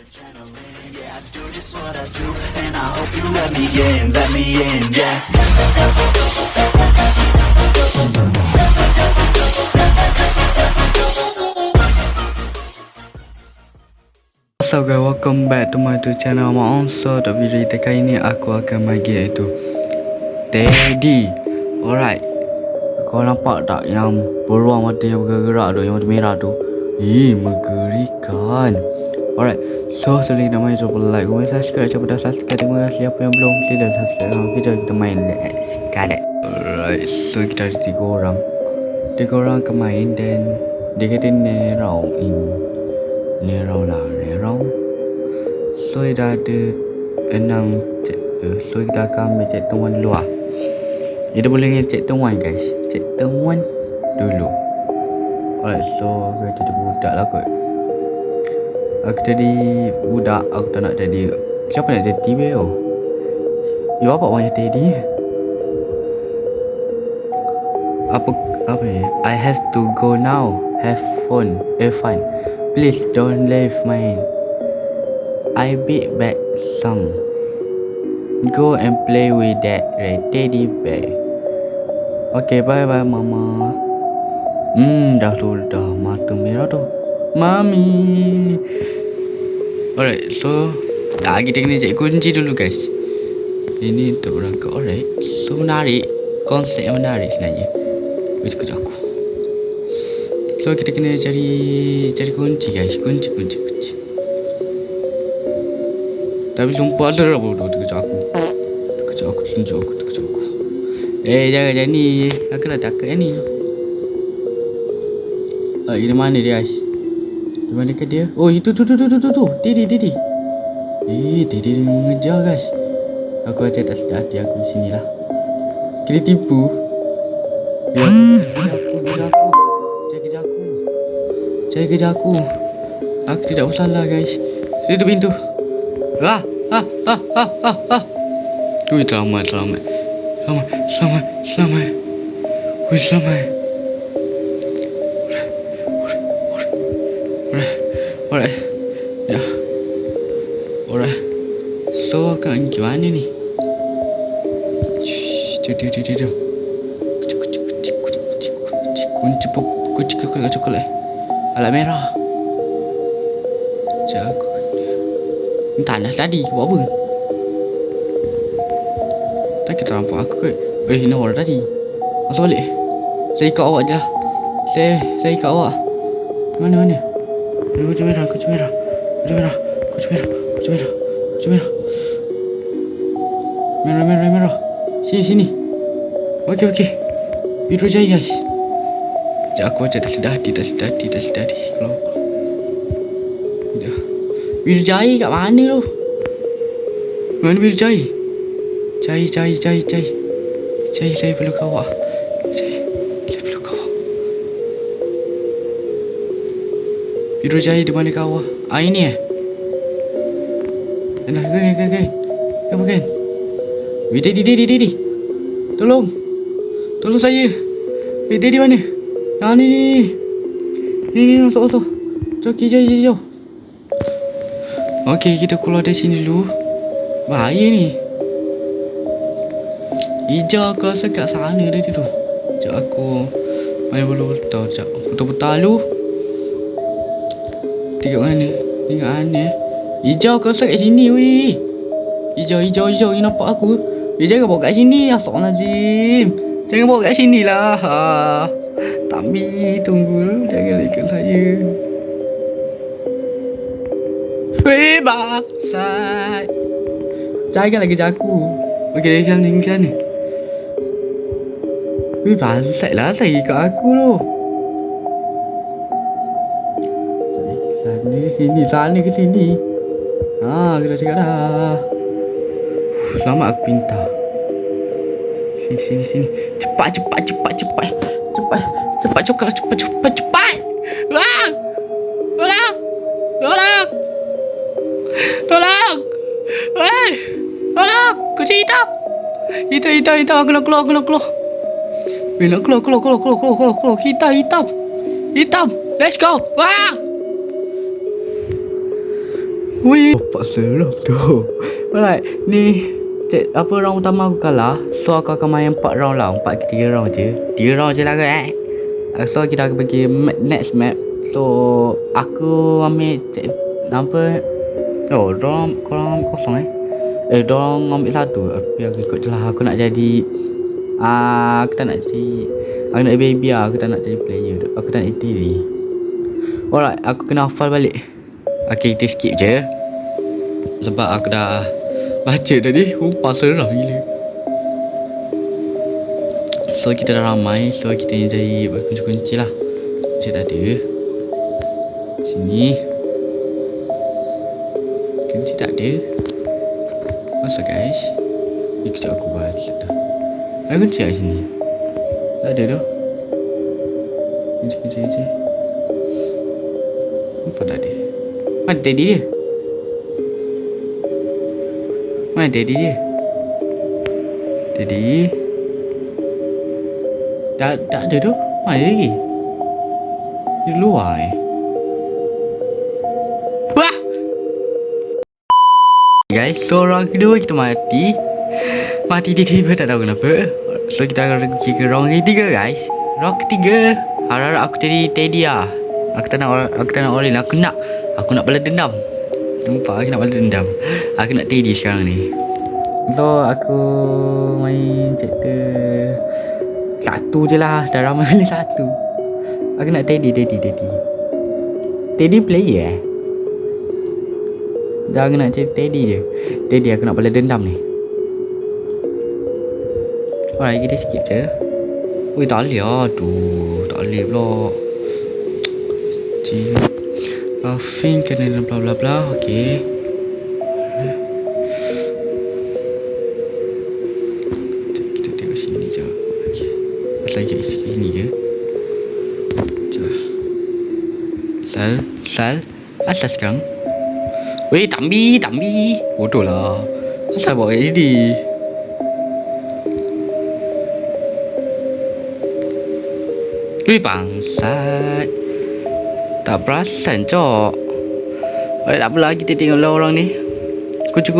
adrenaline, yeah, I do just what I do, and I hope you let me in, yeah. What's up guys, welcome back to my YouTube channel Maon. So untuk video kita kali ni aku akan main game iaitu Teddy. Alright, kau nampak tak yang beruang mata yang bergerak tu, yang mata merah tu? Mengerikan. Alright, so sebelum kita main, coba like, comment, subscribe. Coba dah subscribe, terima kasih. Siapa yang belum, sila subscribe. Kita main, let's get it. Alright, so kita ada 3 orang. 3 orang akan main dan dia kata nerau lah. So kita ada 6 chapter. So kita akan ambil chapter 1 dulu lah. Kita boleh dengan chapter 1 guys. Chapter 1 dulu. Alright, so aku jadi budak lah kot. Aku jadi budak, aku tak nak jadi. Siapa nak jadi beo? You apa banyak teddy? Apa ni? I have to go now. Have fun. Please don't leave my I beat back some. Go and play with that red teddy bear. Okay, bye bye mama. Dah mata merah tu. Mami. Alright, so kita kena cek kunci dulu guys. Ini untuk berangkat. Alright, so menarik. Konsep yang menarik sebenarnya. Sekejap aku. So kita kena cari kunci guys. Kunci. Tapi sumpah lah bodoh. Terkejap aku. Tunjuk aku. Jangan ni. Aku dah takut ni. Di mana dia guys? Di mana ke dia? Oh itu tu. Didi. Didi mengejar guys. Aku aja tak sedar hati aku di sini lah. Kita tipu. Dia Jaga aku. Aku tidak bersalah guys. Tutup pintu. Selamat. Selamat. Alright. Ya. Alright. So akan gimana ni? Kunci coklat. Alat merah. Jago. Tanah tadi buat apa? Tak kita nampak aku kot. Ini orang tadi. Masuk balik. Saya ikut awak je lah. Saya ikut awak. Mana? Kunci merah. Merah. Sini. Okey. Biru jaya guys. Aku aja tak sedar hati. Kalau biru jaya kat mana tu? Mana biru jaya? Cai. Saya perlu kawak. Biru jaya di mana kawak? Ini Nah, kan. Didi. Tolong saya. Didi mana? Ni masuk. Jauh. Okey, kita keluar dari sini dulu. Bahaya ni. Hijau aku rasa kat sana tadi tu. Sekejap aku mana boleh tahu. Putar lu. Tengok mana. Hijau aku rasa kat sini weh. Hijau ni nampak aku. Jangan bawa kat sini. Astagfirullahalazim. Jangan bawa kat sini lah. Tapi tunggu. Jangan ikut saya. Bangsat. Jangan lagi aku. Okey, dari sana. Bangsat lah saya ikut aku tu. Sana ke sini. Kita cakap dah. Selamat aku pintar. Sini. Cepat. Cepat coklat. Cepat. Tolong. Tolong. Kunci hitam. Aku nak keluar. Nak keluar. Hitam. Let's go. Wih, bapak seram tu. Alright, ni apa round utama aku kalah. So aku akan main 4 round lah. 3 round je. 3 round je lah kan. So kita akan pergi next map. So aku ambil apa? Oh, korang kosong dorang ambil satu. Tapi aku ikut je lah. Aku nak jadi aku tak nak jadi, aku nak baby lah. Aku tak nak jadi player. Aku tak nak jadi. Alright, aku kena hafal balik. Okay, kita skip je. Sebab aku dah baca tadi. Seram gila. So kita dah ramai. So kita ni jadi berkunci-kunci lah. Kunci tak ada. Sini kunci tak ada. Masa guys. Ni kejap aku balik dah. Ada kunci kat sini? Tak ada dah. Kunci. Apa tak ada? Mana daddy dia? Mana daddy dia? Daddy tak ada tu. Mana lagi? Di luar Wah! Guys, so round kedua kita mati. Mati tiba-tiba tak tahu kenapa. So kita akan pergi ke round ketiga guys. Round ketiga harap-harap aku jadi Teddy lah. Aku tak nak Olin. Aku nak balas dendam. Nampak, aku nak balas dendam. Aku nak Teddy sekarang ni. So aku main chapter 1 je lah. Dah ramai pilih 1. Aku nak Teddy. Teddy player Dah aku nak jadi Teddy je. Teddy aku nak balas dendam ni. Alright, kita skip je. Ui, tak boleh lah. Aduh, tak boleh pula. Fin kena bla bla bla. Okay. Kita tengok sini je. Okay. Asal je sini je. Sal. Asal sekarang. Weh, Tambi. Bodoh lah. Asal bawa kat sini. Weh, bangsat. Tak perasan, cok. Tak apalah, kita tengoklah orang ni. Kucing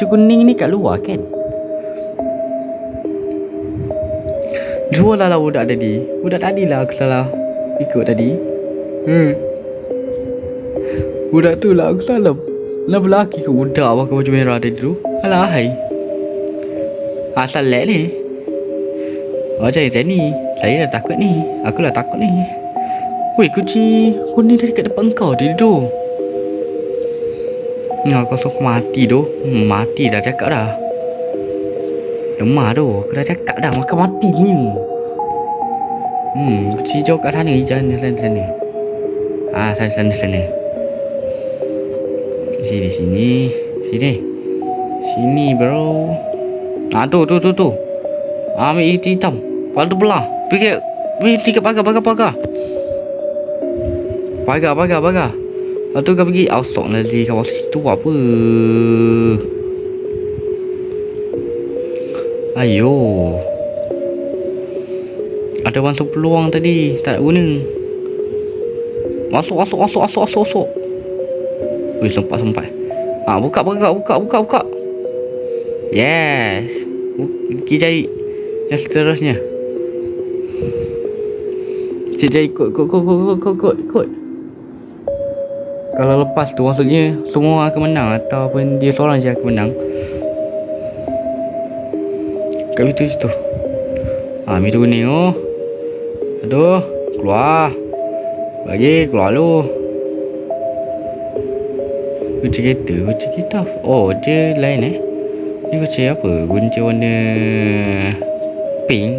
kuning ni kat luar kan? Jual lah budak tadi. Budak tadi lah aku salah ikut tadi. Budak tu lah aku salah. Kenapa lelaki ke budak pakai baju merah tadi tu? Alah, hai. Asal lek ni. Macam ni. Saya dah takut ni. Aku lah takut ni. Weh, kucing kuning dari kat depan kau tadi tu. Kau suka mati tu. Mati dah cakap dah. Lemah tu. Aku dah cakap dah. Makan mati ni. Kucing hijau kat sana. Sana. Sana. Sini bro. Tu. Ambil hitam. Lepas tu belah. Pergi kat pagar. Pagar. Lepas tu kau pergi outsok nanti. Kau masuk situ apa? Ayo. Ada masuk peluang tadi. Tak guna. Masuk. Wih, sempat. Buka. Yes. Pergi cari yang seterusnya. Jadi ikut. Kalau lepas tu maksudnya semua akan menang ataupun dia seorang je akan menang. Kat situ. Itu kuning oh. Aduh, keluar. Keluar lu. Kunci kereta. Oh, dia lain Ni kunci apa? Kunci warna pink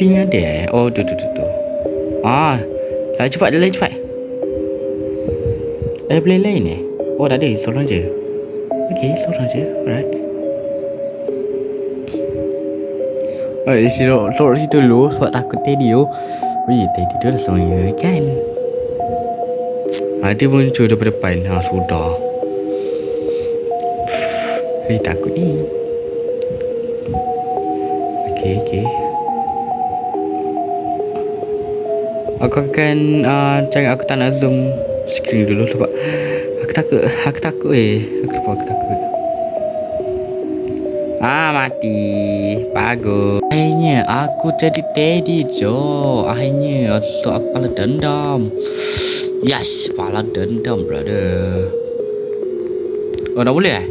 ada Oh, tu. Lagi cepat. Ada plan lain Oh, tak ada. Seorang je. Okay, seorang je. Alright, sorok situ dulu. Sebab takut Teddy tu. Teddy tu dah seorang kan. Dia muncul daripada depan. Sudah. Takut ni. Okay. Aku akan aku tak nak zoom screen dulu sebab Aku takut. Aku takut Aku takut. Mati. Bagus. Akhirnya aku jadi Teddy Jo. Akhirnya untuk aku pala dendam. Yes, pala dendam brother. Oh, dah boleh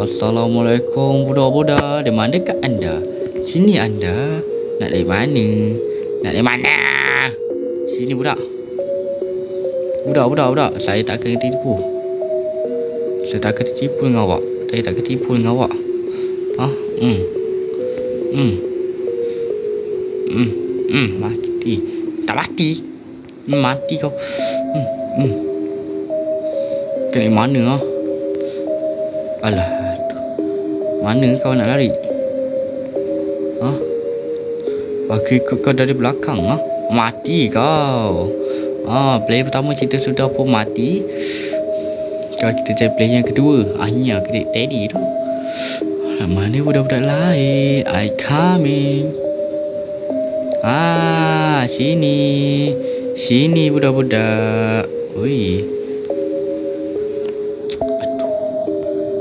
Assalamualaikum budak-budak. Di mana kat anda? Sini anda. Nak dari mana? Nak dari mana? Sini budak. Budak. Saya tak akan tipu. Saya tak akan tipu dengan awak. Saya tak akan tipu dengan awak. Mati. Tak mati. Mati kau. Kena mana Alah. Mana kau nak lari? Kau dari belakang Mati kau. Player pertama cerita sudah pun mati. Kalau kita jadi player yang kedua, akhirnya kedek Teddy tu. Mana budak-budak lain? I coming. Sini budak-budak. Oi.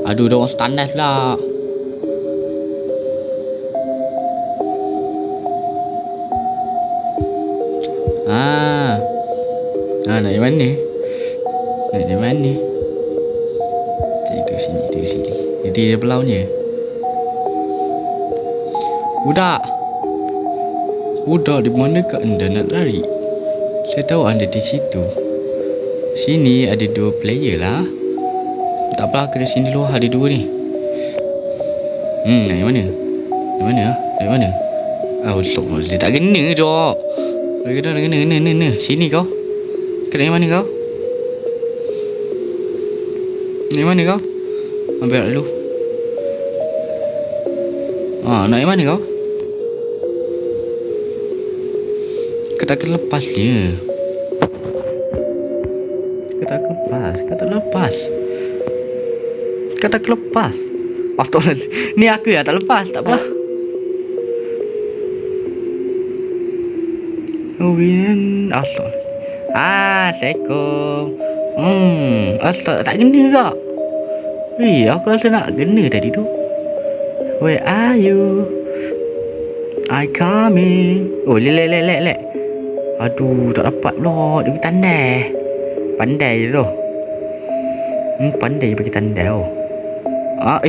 Aduh, dah orang standar pula. Nak dari mana? Nak dari mana? Itu sini. Jadi dia belaunya. Budak di mana kat anda nak lari? Saya tahu anda di situ. Sini ada 2 player lah. Tak apa, ke sini luar ada 2 ni. Dari mana? Dari mana? Dia tak kena je. Dia kena. Sini kau. Dari mana kau? Dari mana kau? Ambil dulu. Nak dari mana kau? Kau tak akan lepas dia. Kau tak lepas. Ni aku yang tak lepas. Tak apa. Assalamualaikum. Tak kena kak. Aku rasa nak kena tadi tu. Where are you? I coming. Lek. Aduh, tak dapat pula. Dia bagi tanda. Pandai je tu. Pandai bagi tanda tu. Tak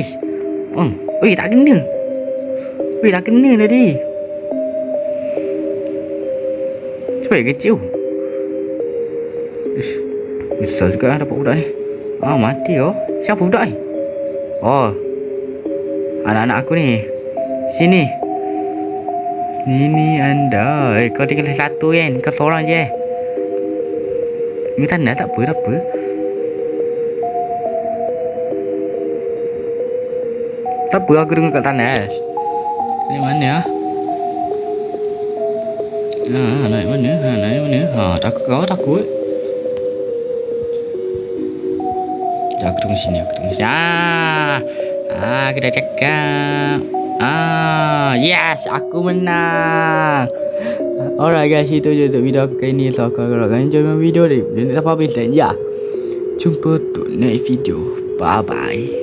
kena. Dah kena tadi. Cepat kecil. Besar juga dapat budak ni. Mati Siapa budak ni? Anak-anak aku ni. Sini. Ini anda. Kau tinggal satu kan? Kau seorang je. Ni tanda tak apa. Tak apa, aku dengar kat tandas. Dari mana naik mana? Takut. Aku tunggu sini. Aku dah cakap. Yes, aku menang. Alright guys, itu je untuk video aku kali ni. So kalau kalian enjoy video ni, jangan lupa habis dan jumpa untuk next video. Bye bye.